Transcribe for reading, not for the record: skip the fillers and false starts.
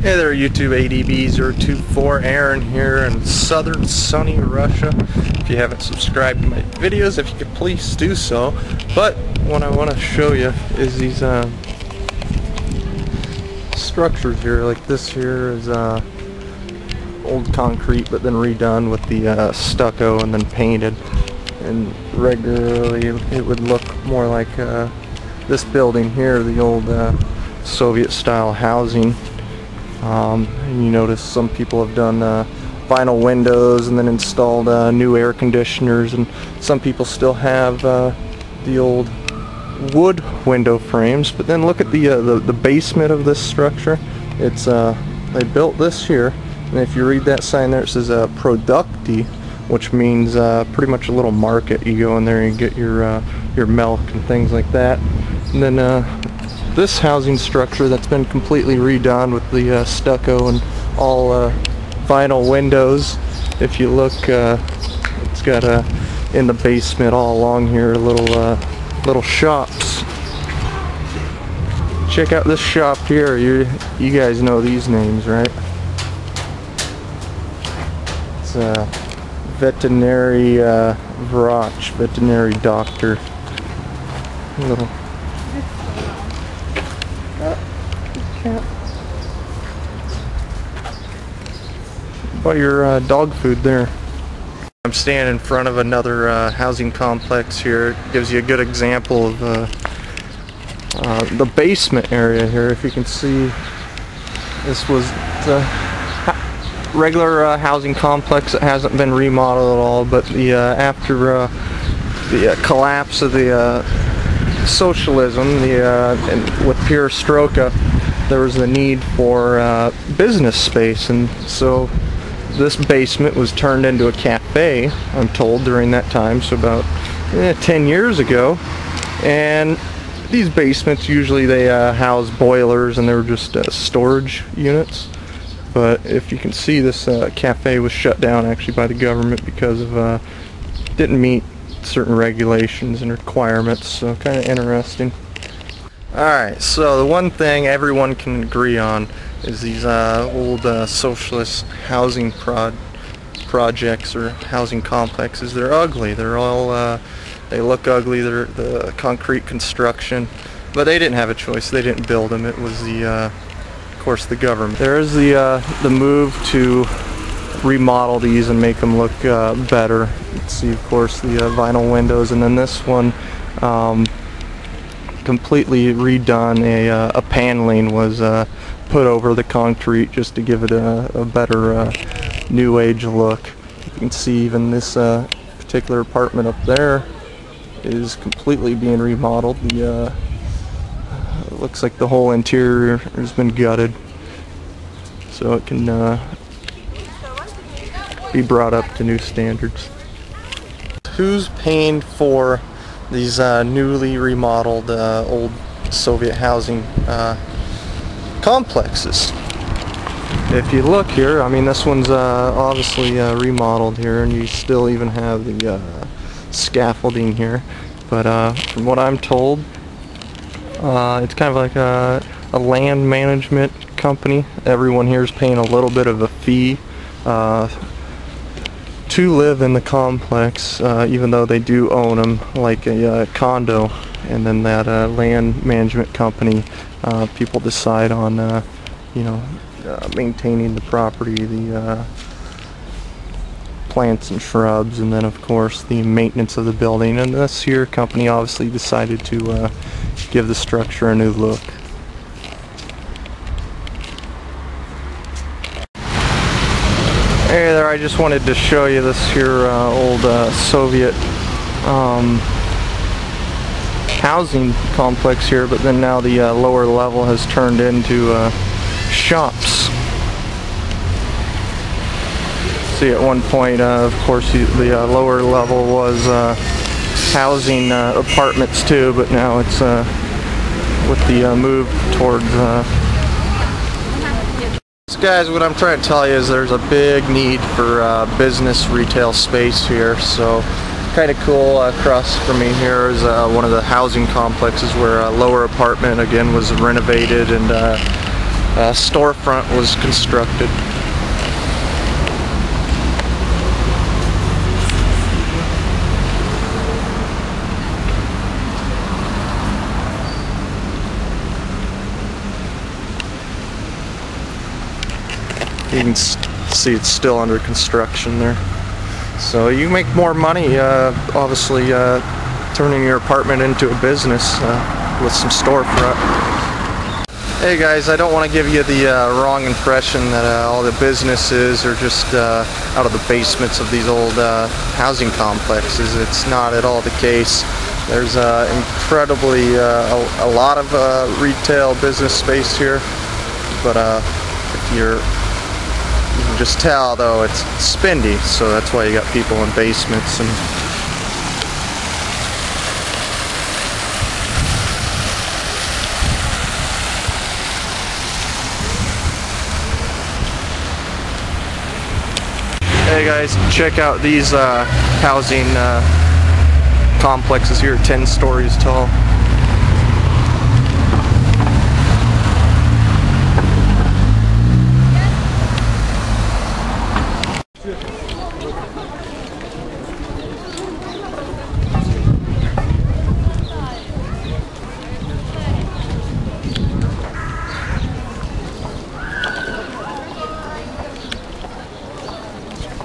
Hey there YouTube, ADB024 Aaron here in southern sunny Russia. If you haven't subscribed to my videos, if you could please do so. But what I want to show you is these structures here. Like this here is old concrete but then redone with the stucco and then painted. And regularly it would look more like this building here, the old Soviet style housing. And you notice some people have done vinyl windows and then installed new air conditioners, and some people still have the old wood window frames. But then look at the basement of this structure. It's they built this here, and if you read that sign there, it says Produkti, which means pretty much a little market. You go in there and you get your milk and things like that. And then this housing structure that's been completely redone with the stucco and all vinyl windows. If you look, it's got in the basement all along here little shops. Check out this shop here. You guys know these names, right? It's veterinary Vrach, veterinary doctor. Little. Buy your dog food there. I'm standing in front of another housing complex here. It gives you a good example of the basement area here. If you can see, this was the regular housing complex. It hasn't been remodeled at all, but after the collapse of the socialism, and with perestroika, there was the need for business space, and so this basement was turned into a cafe, I'm told, during that time, so about 10 years ago. And these basements, usually they house boilers, and they were just storage units. But if you can see, this cafe was shut down actually by the government because of didn't meet certain regulations and requirements, so kind of interesting. Alright, so the one thing everyone can agree on is these old socialist housing projects or housing complexes. They're ugly. They're all they look ugly. They're the concrete construction, but they didn't have a choice. They didn't build them. It was of course, the government. There's the move to remodel these and make them look better. You can see, of course, the vinyl windows, and then this one completely redone. A paneling was put over the concrete just to give it a better new age look. You can see even this particular apartment up there is completely being remodeled. It looks like the whole interior has been gutted, so it can be brought up to new standards. Who's paying for these newly remodeled old Soviet housing complexes? If you look here, I mean, this one's obviously remodeled here, and you still even have the scaffolding here. But from what I'm told, it's kind of like a land management company. Everyone here is paying a little bit of a fee to live in the complex, even though they do own them like a condo. And then that land management company, people decide on maintaining the property, the plants and shrubs, and then of course the maintenance of the building. And this here company obviously decided to give the structure a new look. Hey there, I just wanted to show you this here old Soviet housing complex here, but then now the lower level has turned into shops. See, at one point, of course, the lower level was housing apartments too, but now it's with the move towards guys, what I'm trying to tell you is there's a big need for business retail space here. So kind of cool. Across from me here is one of the housing complexes where a lower apartment again was renovated and storefront was constructed. You can see it's still under construction there. So you make more money, obviously, turning your apartment into a business with some storefront. Hey guys, I don't want to give you the wrong impression that all the businesses are just out of the basements of these old housing complexes. It's not at all the case. There's incredibly a lot of retail business space here, but if you can just tell though it's spendy, so that's why you got people in basements. And hey guys, check out these housing complexes here, 10 stories tall.